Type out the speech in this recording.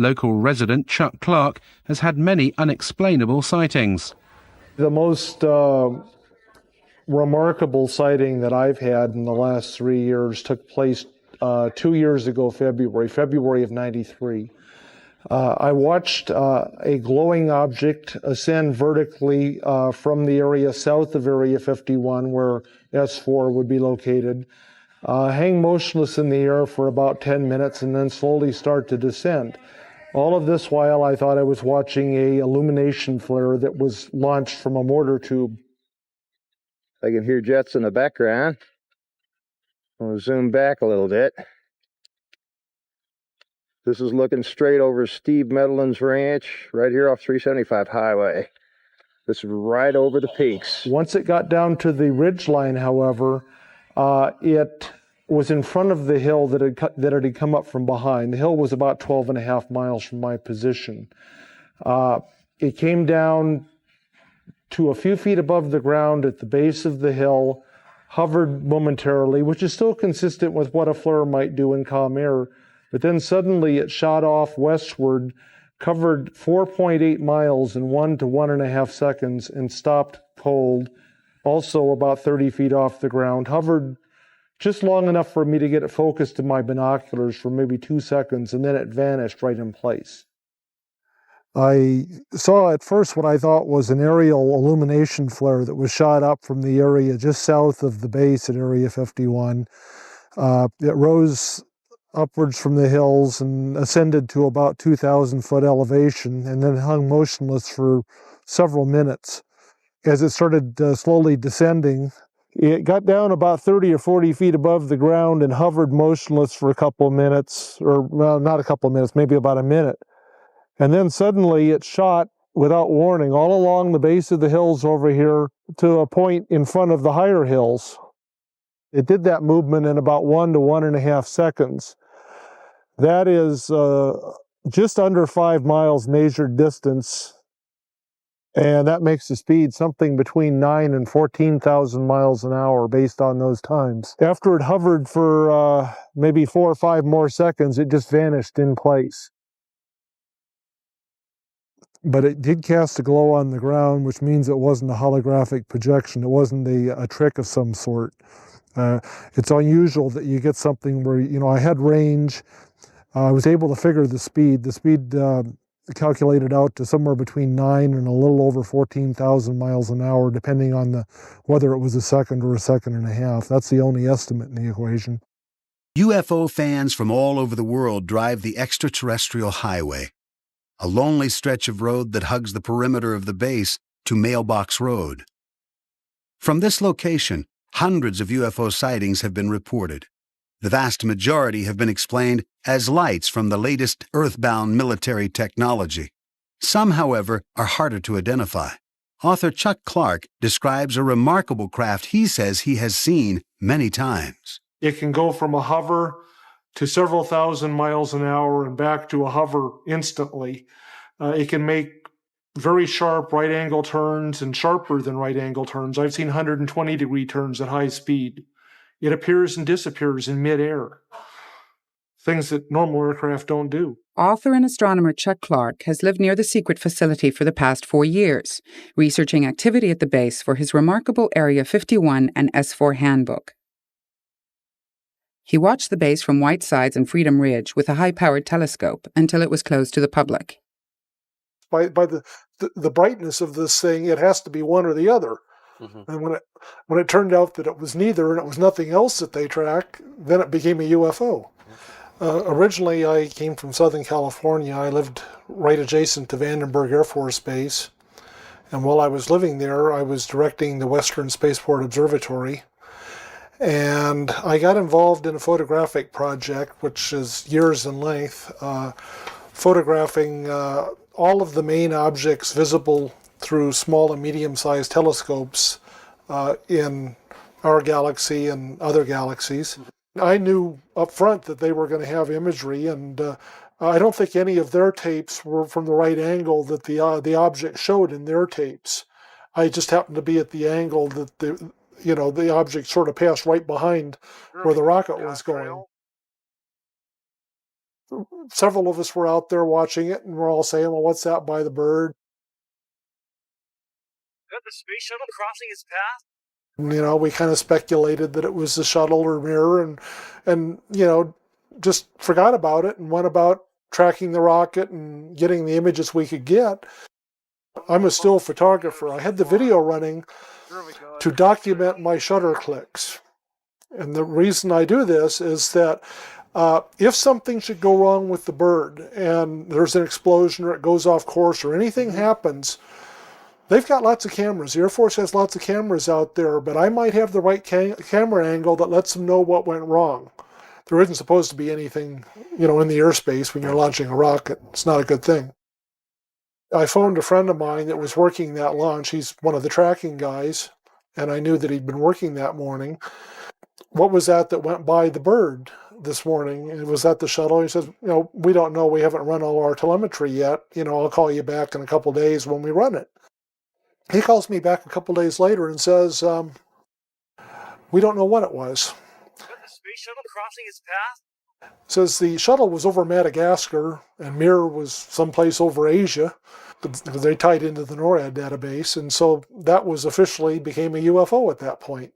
Local resident Chuck Clark has had many unexplainable sightings. The most remarkable sighting that I've had in the last 3 years took place 2 years ago, February of '93. I watched a glowing object ascend vertically from the area south of Area 51, where S4 would be located, hang motionless in the air for about 10 minutes and then slowly start to descend. All of this while I thought I was watching a illumination flare that was launched from a mortar tube. I can hear jets in the background. I'll zoom back a little bit. This is looking straight over Steve Medlin's ranch, right here off 375 Highway. This is right over the peaks. Once it got down to the ridge line, however, it was in front of the hill that it had come up from behind. The hill was about 12.5 miles from my position. It came down to a few feet above the ground at the base of the hill, hovered momentarily, which is still consistent with what a flare might do in calm air. But then suddenly it shot off westward, covered 4.8 miles in 1 to 1.5 seconds, and stopped cold, also about 30 feet off the ground, hovered just long enough for me to get it focused in my binoculars for maybe 2 seconds, and then it vanished right in place. I saw at first what I thought was an aerial illumination flare that was shot up from the area just south of the base at Area 51. It rose upwards from the hills and ascended to about 2,000 foot elevation and then hung motionless for several minutes. As it started slowly descending, it got down about 30 or 40 feet above the ground and hovered motionless for a couple of minutes, or well, not a couple of minutes, maybe about a minute. And then suddenly it shot without warning all along the base of the hills over here to a point in front of the higher hills. It did that movement in about 1 to 1.5 seconds. That is just under 5 miles measured distance, and that makes the speed something between 9 and 14,000 miles an hour based on those times. After it hovered for maybe 4 or 5 more seconds, it just vanished in place. But it did cast a glow on the ground, which means it wasn't a holographic projection. It wasn't a trick of some sort. It's unusual that you get something where, I had range. I was able to figure the speed. The speed calculated out to somewhere between 9 and a little over 14,000 miles an hour, depending on whether it was a second or a second and a half. That's the only estimate in the equation. UFO fans from all over the world drive the extraterrestrial highway, a lonely stretch of road that hugs the perimeter of the base to Mailbox Road. From this location, hundreds of UFO sightings have been reported. The vast majority have been explained as lights from the latest earthbound military technology. Some, however, are harder to identify. Author Chuck Clark describes a remarkable craft he says he has seen many times. It can go from a hover to several thousand miles an hour and back to a hover instantly. It can make very sharp right-angle turns and sharper than right-angle turns. I've seen 120-degree turns at high speed. It appears and disappears in midair, things that normal aircraft don't do. Author and astronomer Chuck Clark has lived near the secret facility for the past 4 years, researching activity at the base for his remarkable Area 51 and S4 handbook. He watched the base from White Sides and Freedom Ridge with a high-powered telescope until it was closed to the public. By the brightness of this thing, it has to be one or the other. Mm-hmm. And when it turned out that it was neither and it was nothing else that they track, then it became a UFO. Originally, I came from Southern California. I lived right adjacent to Vandenberg Air Force Base. And while I was living there, I was directing the Western Spaceport Observatory. And I got involved in a photographic project, which is years in length, photographing all of the main objects visible through small and medium-sized telescopes in our galaxy and other galaxies. I knew up front that they were going to have imagery, and I don't think any of their tapes were from the right angle that the object showed in their tapes. I just happened to be at the angle that the object sort of passed right behind where the rocket was going. several of us were out there watching it, and we're all saying, well, what's that by the bird? Is that the space shuttle crossing its path? You know, we kind of speculated that it was the shuttle or mirror, and you know, just forgot about it and went about tracking the rocket and getting the images we could get. I'm a still photographer. I had the video running to document my shutter clicks. And the reason I do this is that if something should go wrong with the bird and there's an explosion or it goes off course or anything happens, they've got lots of cameras. The Air Force has lots of cameras out there, but I might have the right camera angle that lets them know what went wrong. There isn't supposed to be anything, you know, in the airspace when you're launching a rocket. It's not a good thing. I phoned a friend of mine that was working that launch. He's one of the tracking guys, and I knew that he'd been working that morning. What was that went by the bird this morning? And was that the shuttle? He says, you know, we don't know. We haven't run all our telemetry yet. You know, I'll call you back in a couple days when we run it. He calls me back a couple days later and says, we don't know what it was. Is that the space shuttle crossing its path? Says the shuttle was over Madagascar and Mir was someplace over Asia because they tied into the NORAD database, and so that was officially became a UFO at that point.